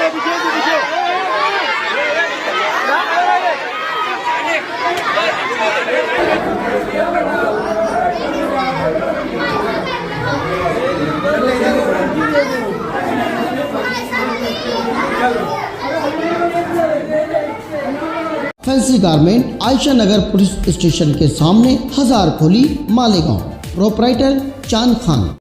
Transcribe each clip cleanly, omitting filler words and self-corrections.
Fancy garment Ayesha नगर police station के सामने, हजार खोली, मालेगांव। प्रोपराइटर चांद खान।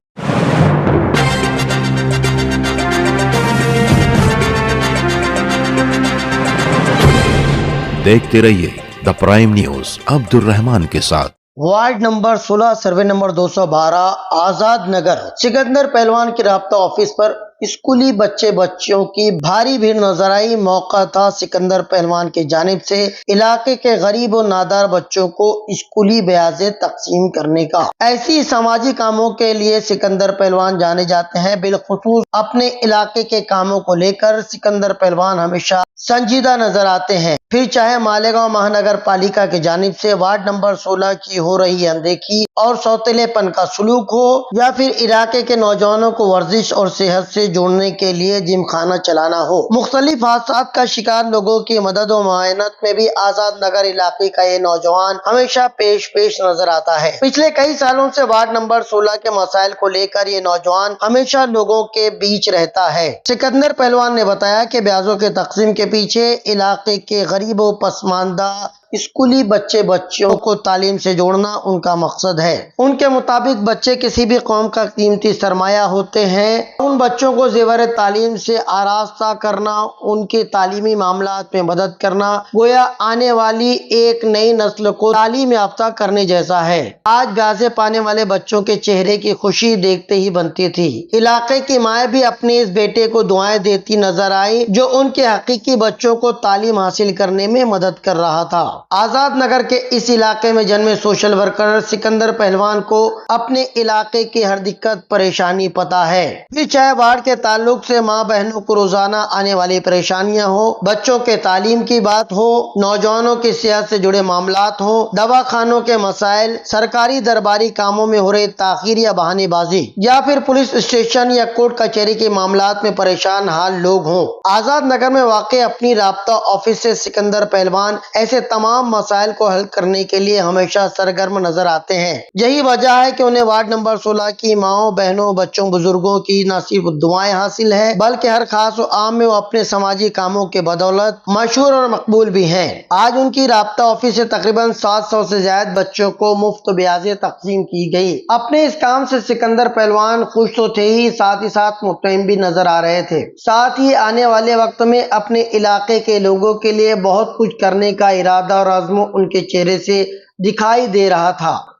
देखते रहिए the prime news Abdul Rahman के साथ। Ward number 16 survey number 212 Azad Nagar Sikandar पहलवान के राब्ता ऑफिस पर स्कूली बच्चों की भारी भीड़ नजर आई। मौका था सिकंदर पहलवान की जानिब से इलाके के गरीब और नादार बच्चों को स्कूली ब्याजें तकसीम करने का। ऐसी सामाजिक कामों के लिए सिकंदर पहलवान जाने जाते हैं। बिलखुसूस अपने इलाके के कामों को लेकर सिकंदर पहलवान हमेशा संजीदा नजर आते हैं। फिर चाहे मालेगांव महानगर पालिका की जानिब से वार्ड नंबर 16 की हो रही अनदेखी और सौतेलेपन का सलूक हो, या फिर इलाके के नौजवानों को वर्जिश और सेहत से जोड़ने के लिए जिम खाना चलाना हो। मुख्तलिफ हादसात का शिकार लोगों की मदद और मुआयनत में भी आजाद नगर इलाके का ये नौजवान हमेशा पेश नजर आता है। पिछले कई सालों से वार्ड नंबर 16 के मसाइल को लेकर ये नौजवान हमेशा लोगों के बीच रहता है। सिकंदर पहलवान ने बताया कि ब्याजों के तकसीम के पीछे इलाके के गरीब और पसमानदा स्कूली बच्चों को तालीम से जोड़ना उनका मकसद है। उनके मुताबिक बच्चे किसी भी कौम का कीमती सरमाया होते हैं। उन बच्चों को जेवर तालीम से आरास्ता करना, उनके तालीमी मामलात में मदद करना, गोया आने वाली एक नई नस्ल को तालीम याफ्ता करने जैसा है। आज ब्याजे पाने वाले बच्चों के चेहरे की खुशी देखते ही बनती थी। इलाके की माए भी अपने इस बेटे को दुआएं देती नजर आई, जो उनके हकीकी बच्चों को तालीम हासिल करने में मदद कर रहा था। आजाद नगर के इस इलाके में जन्मे सोशल वर्कर सिकंदर पहलवान को अपने इलाके की हर दिक्कत परेशानी पता है। फिर चाहे वार्ड के ताल्लुक से माँ बहनों को रोजाना आने वाली परेशानियां हो, बच्चों के तालीम की बात हो, नौजवानों की सेहत से जुड़े मामलात हो, दवाखानों के मसाइल, सरकारी दरबारी कामों में हो रही ताखीर या बहानेबाजी, या फिर पुलिस स्टेशन या कोर्ट कचहरी के मामलात में परेशान हाल लोग हों, आजाद नगर में वाक़ई अपनी राब्ता ऑफिस से सिकंदर पहलवान ऐसे तमाम मसाइल को हल करने के लिए हमेशा सरगर्म नजर आते हैं। यही वजह है कि उन्हें वार्ड नंबर 16 की माओ, बहनों, बच्चों, बुजुर्गों की न सिर्फ दुआएं हासिल है, बल्कि हर खास और आम में वो अपने समाजी कामों के बदौलत मशहूर और मकबूल भी हैं। आज उनकी राब्ता ऑफिस से तकरीबन 700 से ज्यादा बच्चों को मुफ्त ब्याजें तकसीम की गई। अपने इस काम से सिकंदर पहलवान खुश तो थे ही साथ मुतमईन भी नजर आ रहे थे। साथ ही आने वाले वक्त में अपने इलाके के लोगों के लिए बहुत कुछ करने का इरादा और अज़्म उनके चेहरे से दिखाई दे रहा था।